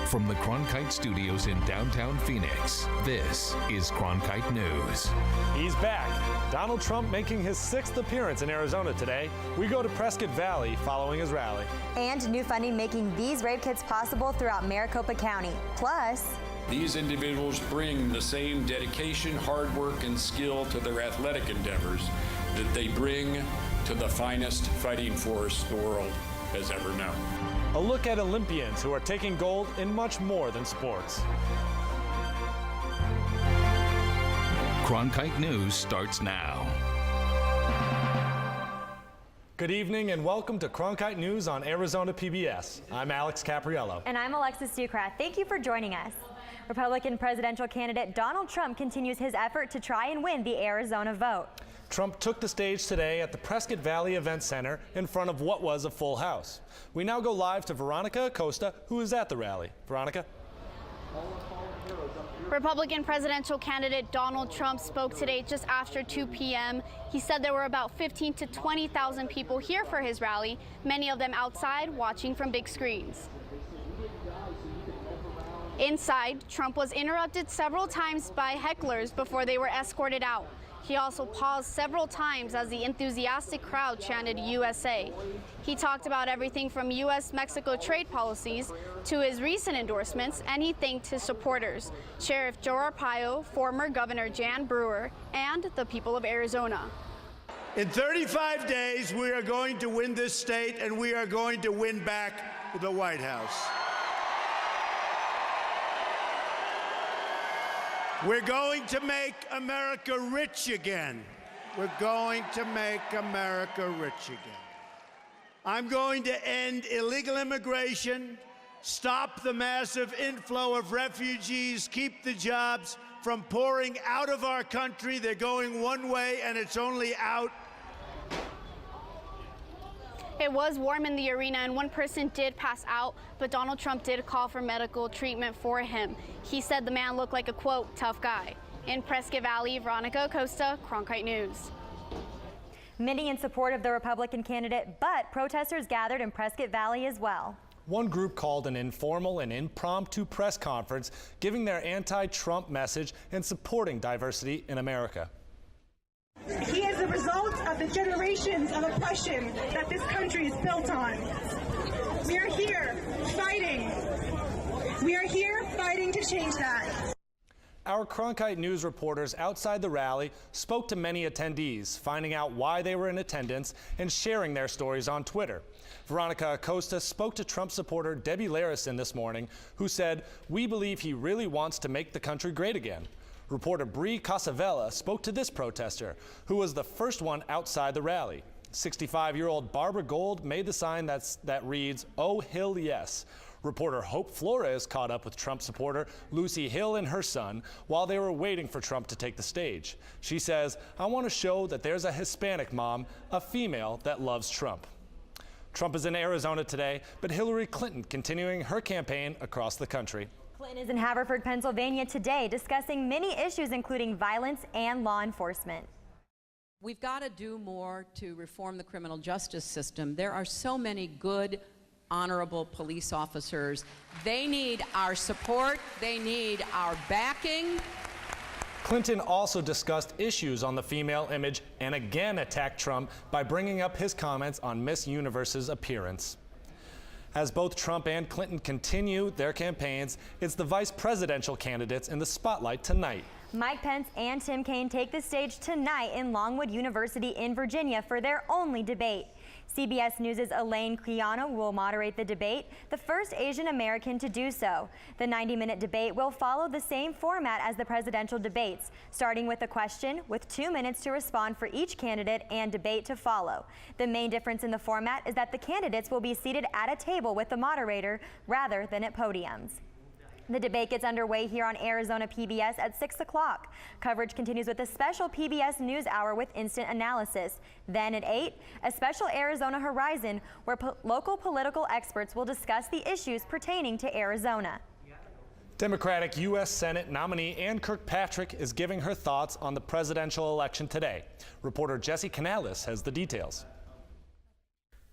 From the Cronkite Studios in downtown Phoenix, this is Cronkite News. He's back. Donald Trump making his 6th appearance in Arizona today. We go to Prescott Valley following his rally. And new funding making these rape kits possible throughout Maricopa County. Plus, these individuals bring the same dedication, hard work, and skill to their athletic endeavors that they bring to the finest fighting force the world has ever known. A look at Olympians who are taking gold in much more than sports. Cronkite News starts now. Good evening and welcome to Cronkite News on Arizona PBS. I'm Alex Capriello. And I'm Alexis Ducrath. Thank you for joining us. Republican presidential candidate Donald Trump continues his effort to try and win the Arizona vote. Trump took the stage today at the Prescott Valley Event Center in front of what was a full house. We now go live to Veronica Acosta, who is at the rally. Veronica? Republican presidential candidate Donald Trump spoke today just after 2 p.m. He said there were about 15,000 to 20,000 people here for his rally, many of them outside watching from big screens. Inside, Trump was interrupted several times by hecklers before they were escorted out. He also paused several times as the enthusiastic crowd chanted USA. He talked about everything from U.S.-Mexico trade policies to his recent endorsements, and he thanked his supporters, Sheriff Joe Arpaio, former Governor Jan Brewer, and the people of Arizona. In 35 days, we are going to win this state, and we are going to win back the White House. We're going to make America rich again. We're going to make America rich again. I'm going to end illegal immigration, stop the massive inflow of refugees, keep the jobs from pouring out of our country. They're going one way, and it's only out. It was warm in the arena, and one person did pass out, but Donald Trump did call for medical treatment for him. He said the man looked like a, quote, tough guy. In Prescott Valley, Veronica Acosta, Cronkite News. Many in support of the Republican candidate, but protesters gathered in Prescott Valley as well. One group called an informal and impromptu press conference, giving their anti-Trump message and supporting diversity in America. He is the result of the generations of oppression that this country is built on. We are here fighting. We are here fighting to change that. Our Cronkite News reporters outside the rally spoke to many attendees, finding out why they were in attendance and sharing their stories on Twitter. Veronica Acosta spoke to Trump supporter Debbie Larison this morning, who said, "We believe he really wants to make the country great again." Reporter Bree Casavella spoke to this protester, who was the first one outside the rally. 65-year-old Barbara Gold made the sign that reads, "Oh, Hill, yes." Reporter Hope Flores caught up with Trump supporter Lucy Hill and her son while they were waiting for Trump to take the stage. She says, "I want to show that there's a Hispanic mom, a female that loves Trump." Trump is in Arizona today, but Hillary Clinton continuing her campaign across the country. Clinton is in Haverford, Pennsylvania today discussing many issues including violence and law enforcement. We've got to do more to reform the criminal justice system. There are so many good, honorable police officers. They need our support. They need our backing. Clinton also discussed issues on the female image and again attacked Trump by bringing up his comments on Miss Universe's appearance. As both Trump and Clinton continue their campaigns, it's the vice presidential candidates in the spotlight tonight. Mike Pence and Tim Kaine take the stage tonight in Longwood University in Virginia for their only debate. CBS News' Elaine Criano will moderate the debate, the first Asian American to do so. The 90-minute debate will follow the same format as the presidential debates, starting with a question with 2 minutes to respond for each candidate and debate to follow. The main difference in the format is that the candidates will be seated at a table with the moderator rather than at podiums. The debate gets underway here on Arizona PBS at 6 o'clock. Coverage continues with a special PBS News Hour with instant analysis. Then at 8, a special Arizona Horizon where local political experts will discuss the issues pertaining to Arizona. Democratic U.S. Senate nominee Ann Kirkpatrick is giving her thoughts on the presidential election today. Reporter Jesse Canales has the details.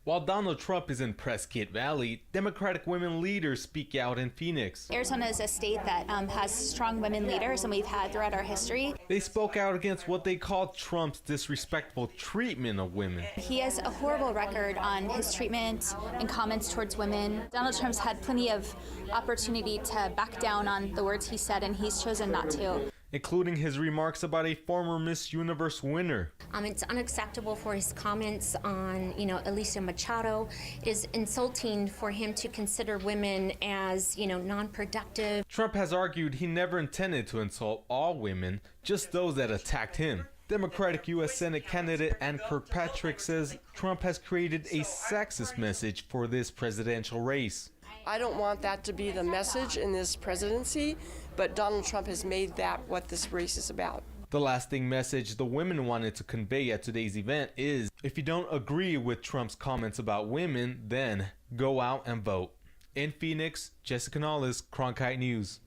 While Donald Trump is in Prescott Valley, Democratic women leaders speak out in Phoenix. Arizona is a state that has strong women leaders, and we've had throughout our history. They spoke out against what they called Trump's disrespectful treatment of women. He has a horrible record on his treatment and comments towards women. Donald Trump's had plenty of opportunity to back down on the words he said, and he's chosen not to. Including his remarks about a former Miss Universe winner. It's unacceptable for his comments on, Alicia Machado. It is insulting for him to consider women as, non-productive. Trump has argued he never intended to insult all women, just those that attacked him. Democratic U.S. Senate candidate Ann Kirkpatrick says Trump has created a sexist message for this presidential race. I don't want that to be the message in this presidency, but Donald Trump has made that what this race is about. The lasting message the women wanted to convey at today's event is, if you don't agree with Trump's comments about women, then go out and vote. In Phoenix, Jessica Nolles, Cronkite News.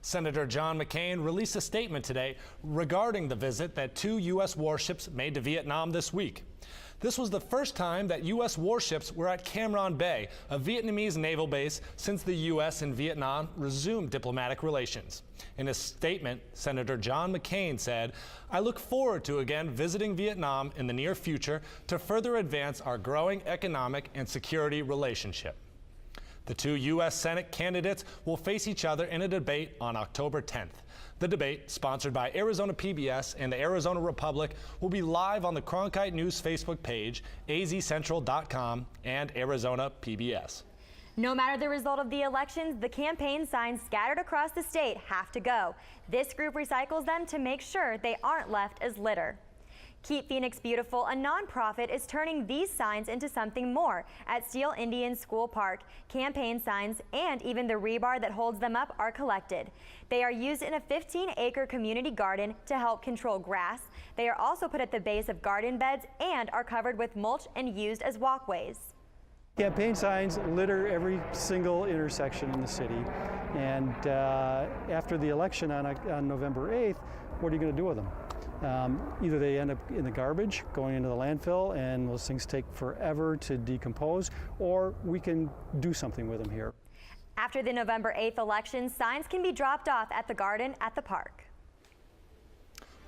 Senator John McCain released a statement today regarding the visit that 2 U.S. warships made to Vietnam this week. This was the first time that U.S. warships were at Cam Ranh Bay, a Vietnamese naval base, since the U.S. and Vietnam resumed diplomatic relations. In a statement, Senator John McCain said, "I look forward to again visiting Vietnam in the near future to further advance our growing economic and security relationship." The 2 U.S. Senate candidates will face each other in a debate on October 10th. The debate, sponsored by Arizona PBS and the Arizona Republic, will be live on the Cronkite News Facebook page, azcentral.com, and Arizona PBS. No matter the result of the elections, the campaign signs scattered across the state have to go. This group recycles them to make sure they aren't left as litter. Keep Phoenix Beautiful, a nonprofit, is turning these signs into something more at Steel Indian School Park. Campaign signs and even the rebar that holds them up are collected. They are used in a 15-acre community garden to help control grass. They are also put at the base of garden beds and are covered with mulch and used as walkways. Campaign signs litter every single intersection in the city, and after the election on November 8th, what are you going to do with them? Either they end up in the garbage, going into the landfill, and those things take forever to decompose, or we can do something with them here. After the November 8th election, signs can be dropped off at the garden at the park.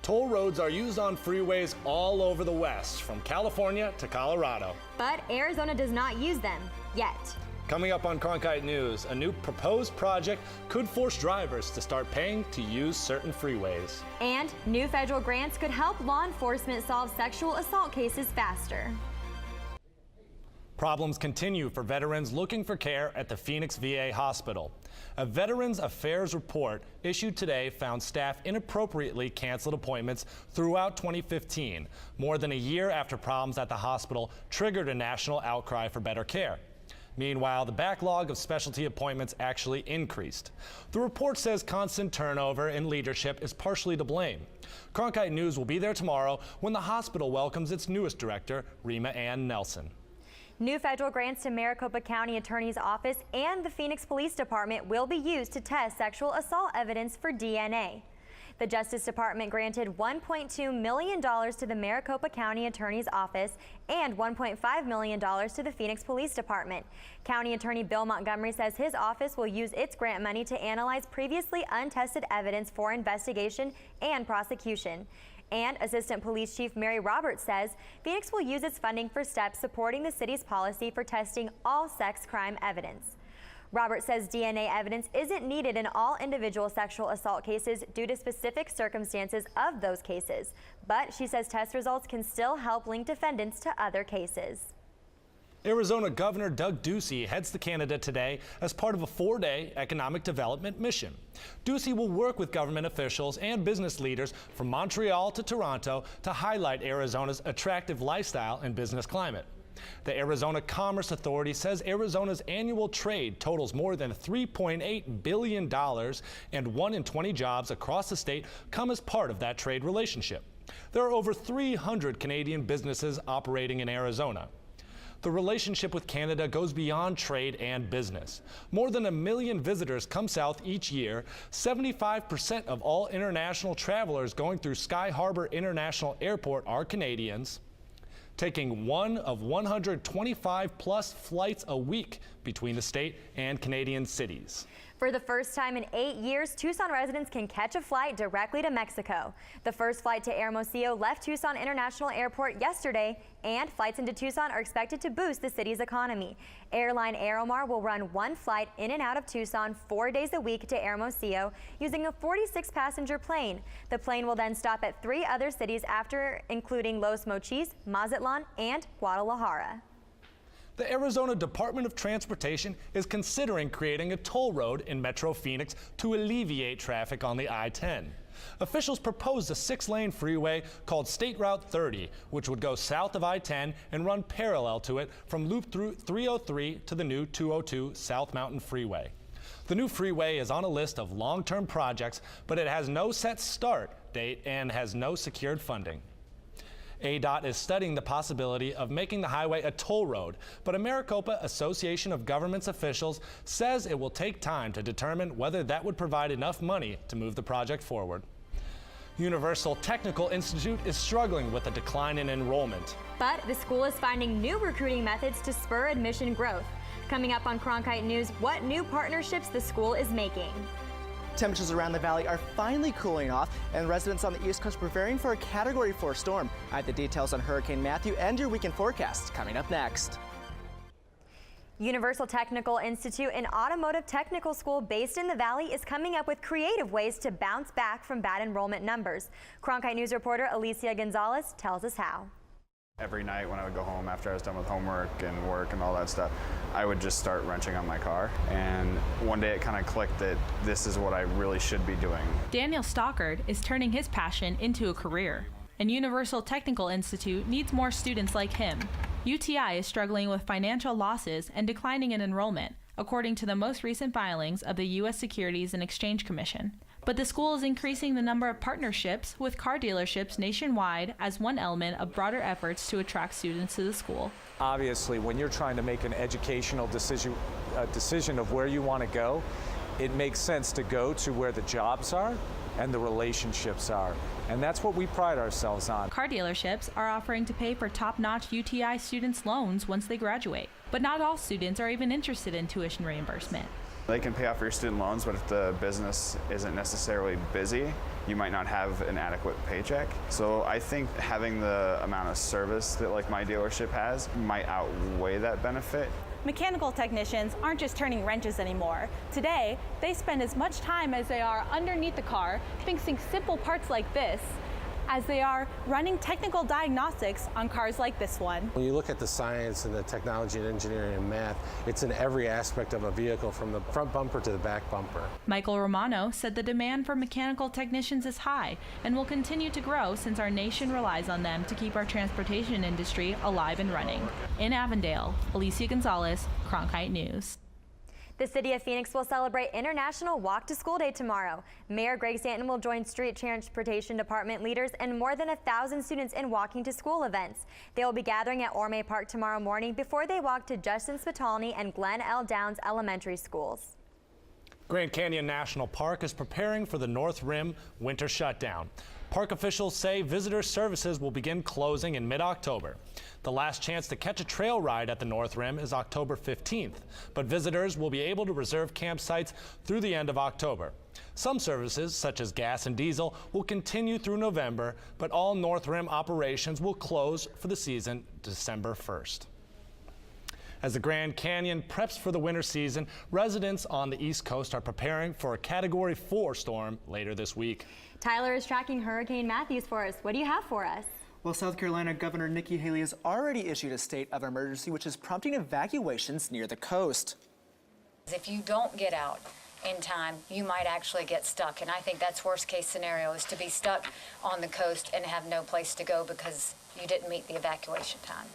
Toll roads are used on freeways all over the West, from California to Colorado. But Arizona does not use them yet. Coming up on Cronkite News, a new proposed project could force drivers to start paying to use certain freeways. And new federal grants could help law enforcement solve sexual assault cases faster. Problems continue for veterans looking for care at the Phoenix VA hospital. A Veterans Affairs report issued today found staff inappropriately canceled appointments throughout 2015, more than a year after problems at the hospital triggered a national outcry for better care. Meanwhile, the backlog of specialty appointments actually increased. The report says constant turnover in leadership is partially to blame. Cronkite News will be there tomorrow when the hospital welcomes its newest director, Rima Ann Nelson. New federal grants to Maricopa County Attorney's Office and the Phoenix Police Department will be used to test sexual assault evidence for DNA. The Justice Department granted $1.2 million to the Maricopa County Attorney's Office and $1.5 million to the Phoenix Police Department. County Attorney Bill Montgomery says his office will use its grant money to analyze previously untested evidence for investigation and prosecution. And Assistant Police Chief Mary Roberts says Phoenix will use its funding for steps supporting the city's policy for testing all sex crime evidence. Roberts says DNA evidence isn't needed in all individual sexual assault cases due to specific circumstances of those cases, but she says test results can still help link defendants to other cases. Arizona Governor Doug Ducey heads to Canada today as part of a 4-day economic development mission. Ducey will work with government officials and business leaders from Montreal to Toronto to highlight Arizona's attractive lifestyle and business climate. The Arizona Commerce Authority says Arizona's annual trade totals more than $3.8 billion, and 1 in 20 jobs across the state come as part of that trade relationship. There are over 300 Canadian businesses operating in Arizona. The relationship with Canada goes beyond trade and business. More than 1 million visitors come south each year. 75% of all international travelers going through Sky Harbor International Airport are Canadians. taking one of 125 plus flights a week between the state and Canadian cities. For the first time in 8 years, Tucson residents can catch a flight directly to Mexico. The first flight to Hermosillo left Tucson International Airport yesterday, and flights into Tucson are expected to boost the city's economy. Airline Aeromar will run one flight in and out of Tucson 4 days a week to Hermosillo using a 46-passenger plane. The plane will then stop at 3 other cities after, including Los Mochis, Mazatlan, and Guadalajara. The Arizona Department of Transportation is considering creating a toll road in Metro Phoenix to alleviate traffic on the I-10. Officials proposed a 6-lane freeway called State Route 30, which would go south of I-10 and run parallel to it from Loop 303 to the new 202 South Mountain Freeway. The new freeway is on a list of long-term projects, but it has no set start date and has no secured funding. ADOT is studying the possibility of making the highway a toll road, but a Maricopa Association of Governments officials says it will take time to determine whether that would provide enough money to move the project forward. Universal Technical Institute is struggling with a decline in enrollment. But the school is finding new recruiting methods to spur admission growth. Coming up on Cronkite News, what new partnerships the school is making. Temperatures around the valley are finally cooling off, and residents on the East Coast preparing for a Category 4 storm. I have the details on Hurricane Matthew and your weekend forecast coming up next. Universal Technical Institute, an automotive technical school based in the Valley, is coming up with creative ways to bounce back from bad enrollment numbers. Cronkite News reporter Alicia Gonzalez tells us how. Every night when I would go home after I was done with homework and work and all that stuff, I would just start wrenching on my car. And one day it kind of clicked that this is what I really should be doing. Daniel Stockard is turning his passion into a career, and Universal Technical Institute needs more students like him. UTI is struggling with financial losses and declining in enrollment, according to the most recent filings of the U.S. Securities and Exchange Commission. But the school is increasing the number of partnerships with car dealerships nationwide as one element of broader efforts to attract students to the school. Obviously, when you're trying to make an educational decision of where you want to go, it makes sense to go to where the jobs are and the relationships are. And that's what we pride ourselves on. Car dealerships are offering to pay for top-notch UTI students' loans once they graduate. But not all students are even interested in tuition reimbursement. They can pay off your student loans, but if the business isn't necessarily busy, you might not have an adequate paycheck. So I think having the amount of service that like my dealership has might outweigh that benefit. Mechanical technicians aren't just turning wrenches anymore. Today, they spend as much time as they are underneath the car fixing simple parts like this as they are running technical diagnostics on cars like this one. When you look at the science and the technology and engineering and math, it's in every aspect of a vehicle from the front bumper to the back bumper. Michael Romano said the demand for mechanical technicians is high and will continue to grow since our nation relies on them to keep our transportation industry alive and running. In Avondale, Alicia Gonzalez, Cronkite News. The City of Phoenix will celebrate International Walk to School Day tomorrow. Mayor Greg Stanton will join street transportation department leaders and more than 1,000 students in walking to school events. They will be gathering at Orme Park tomorrow morning before they walk to Justin Spitalny and Glen L. Downs elementary schools. Grand Canyon National Park is preparing for the North Rim winter shutdown. Park officials say visitor services will begin closing in mid-October. The last chance to catch a trail ride at the North Rim is October 15th, but visitors will be able to reserve campsites through the end of October. Some services, such as gas and diesel, will continue through November, but all North Rim operations will close for the season December 1st. As the Grand Canyon preps for the winter season, residents on the East Coast are preparing for a Category 4 storm later this week. Tyler is tracking Hurricane Matthew for us. What do you have for us? Well, South Carolina Governor Nikki Haley has already issued a state of emergency, which is prompting evacuations near the coast. If you don't get out in time, you might actually get stuck. And I think that's worst case scenario, is to be stuck on the coast and have no place to go because you didn't meet the evacuation time.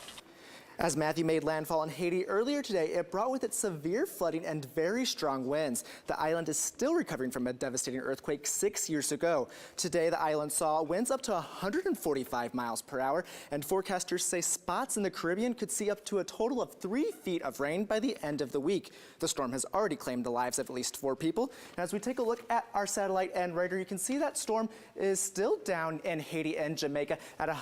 As Matthew made landfall in Haiti earlier today, it brought with it severe flooding and very strong winds. The island is still recovering from a devastating earthquake 6 years ago. Today, the island saw winds up to 145 miles per hour, and forecasters say spots in the Caribbean could see up to a total of 3 feet of rain by the end of the week. The storm has already claimed the lives of at least 4 people. And as we take a look at our satellite and radar, you can see that storm is still down in Haiti and Jamaica at a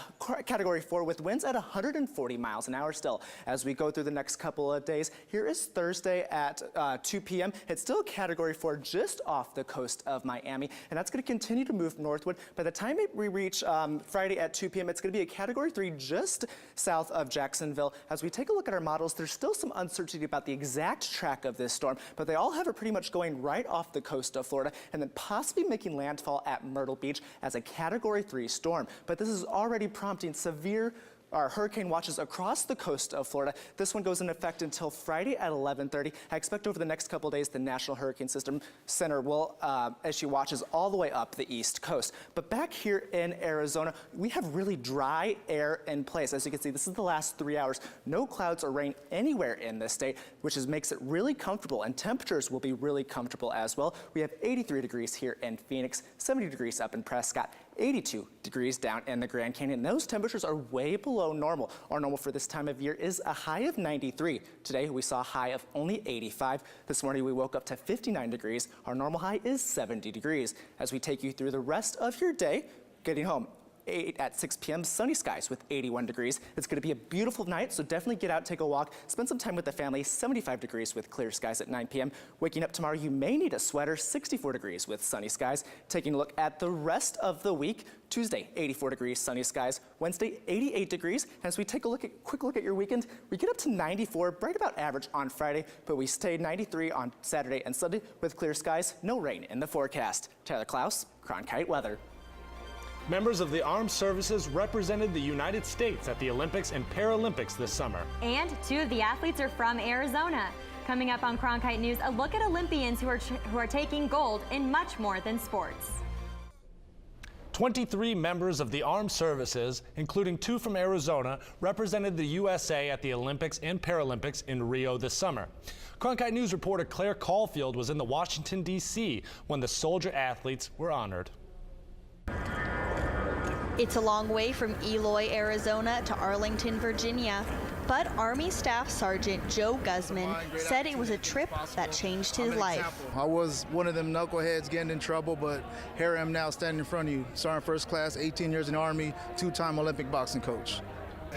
Category 4 with winds at 140 miles an hour still. As we go through the next couple of days, here is Thursday at 2 p.m. It's still a Category 4 just off the coast of Miami, and that's going to continue to move northward. By the time we reach Friday at 2 p.m., it's going to be a Category 3 just south of Jacksonville. As we take a look at our models, there's still some uncertainty about the exact track of this storm, but they all have it pretty much going right off the coast of Florida and then possibly making landfall at Myrtle Beach as a Category 3 storm. But this is already prompting severe hurricane watches across the coast of Florida. This one goes into effect until Friday at 11:30. I expect over the next couple of days, the National Hurricane System Center will issue watches all the way up the East Coast. But back here in Arizona, we have really dry air in place. As you can see, this is the last 3 hours. No clouds or rain anywhere in this state, which makes it really comfortable, and temperatures will be really comfortable as well. We have 83 degrees here in Phoenix, 70 degrees up in Prescott, 82 degrees down in the Grand Canyon. Those temperatures are way below normal. Our normal for this time of year is a high of 93. Today we saw a high of only 85. This morning we woke up to 59 degrees. Our normal high is 70 degrees. As we take you through the rest of your day, getting home at 6 p.m., sunny skies with 81 degrees. It's going to be a beautiful night, so definitely get out, take a walk, spend some time with the family. 75 degrees with clear skies at 9 p.m. Waking up tomorrow, you may need a sweater. 64 degrees with sunny skies. Taking a look at the rest of the week, Tuesday, 84 degrees, sunny skies. Wednesday, 88 degrees. As we take a quick look at your weekend, we get up to 94, right about average on Friday, but we stay 93 on Saturday and Sunday with clear skies. No rain in the forecast. Tyler Klaus, Cronkite Weather. Members of the armed services represented the United States at the Olympics and Paralympics this summer. And 2 of the athletes are from Arizona. Coming up on Cronkite News, a look at Olympians who are taking gold in much more than sports. 23 members of the armed services, including 2 from Arizona, represented the USA at the Olympics and Paralympics in Rio this summer. Cronkite News reporter Claire Caulfield was in the Washington, D.C. when the soldier athletes were honored. It's a long way from Eloy, Arizona to Arlington, Virginia, but Army Staff Sergeant Joe Guzman said it was a trip that changed his life. I was one of them knuckleheads getting in trouble, but here I am now standing in front of you. Sergeant First Class, 18 years in the Army, 2-time Olympic boxing coach.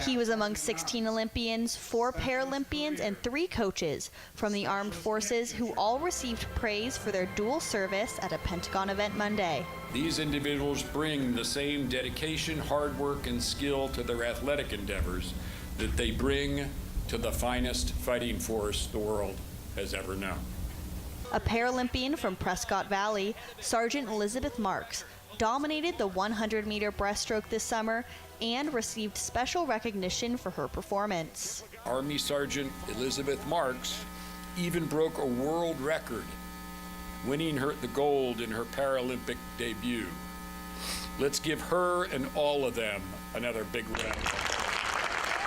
He was among 16 Olympians, 4 Paralympians, and 3 coaches from the armed forces who all received praise for their dual service at a Pentagon event Monday. These individuals bring the same dedication, hard work, and skill to their athletic endeavors that they bring to the finest fighting force the world has ever known. A Paralympian from Prescott Valley, Sergeant Elizabeth Marks, dominated the 100-meter breaststroke this summer and received special recognition for her performance. Army Sergeant Elizabeth Marks even broke a world record, winning the gold in her Paralympic debut. Let's give her and all of them another big round.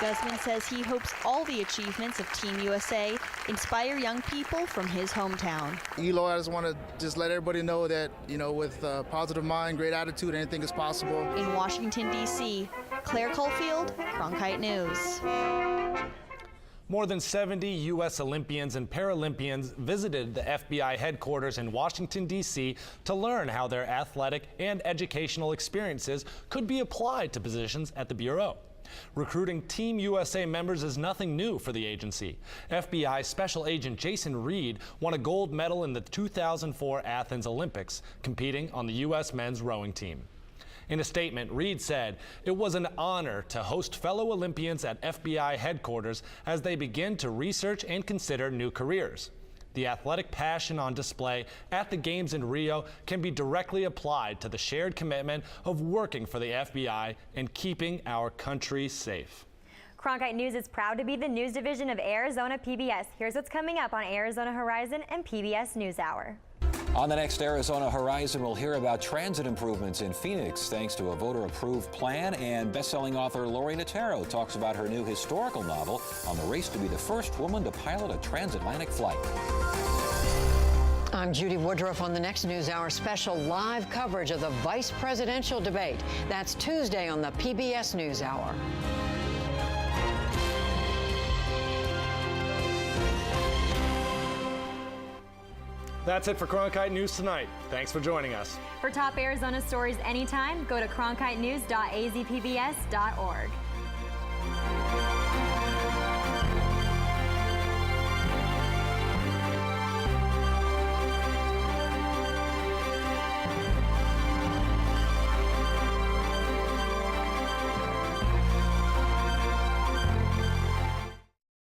Guzman says he hopes all the achievements of Team USA inspire young people from his hometown. Eloy, I just want to let everybody know that, with a positive mind, great attitude, anything is possible. In Washington, D.C., Claire Caulfield, Cronkite News. More than 70 U.S. Olympians and Paralympians visited the FBI headquarters in Washington, D.C. to learn how their athletic and educational experiences could be applied to positions at the Bureau. Recruiting Team USA members is nothing new for the agency. FBI Special Agent Jason Reed won a gold medal in the 2004 Athens Olympics, competing on the U.S. men's rowing team. In a statement, Reed said, "It was an honor to host fellow Olympians at FBI headquarters as they begin to research and consider new careers. The athletic passion on display at the Games in Rio can be directly applied to the shared commitment of working for the FBI and keeping our country safe." Cronkite News is proud to be the news division of Arizona PBS. Here's what's coming up on Arizona Horizon and PBS NewsHour. On the next Arizona Horizon, we'll hear about transit improvements in Phoenix thanks to a voter-approved plan, and best-selling author Lori Natero talks about her new historical novel on the race to be the first woman to pilot a transatlantic flight. I'm Judy Woodruff. On the next NewsHour, special live coverage of the vice presidential debate. That's Tuesday on the PBS NewsHour. That's it for Cronkite News tonight. Thanks for joining us. For top Arizona stories anytime, go to cronkitenews.azpbs.org.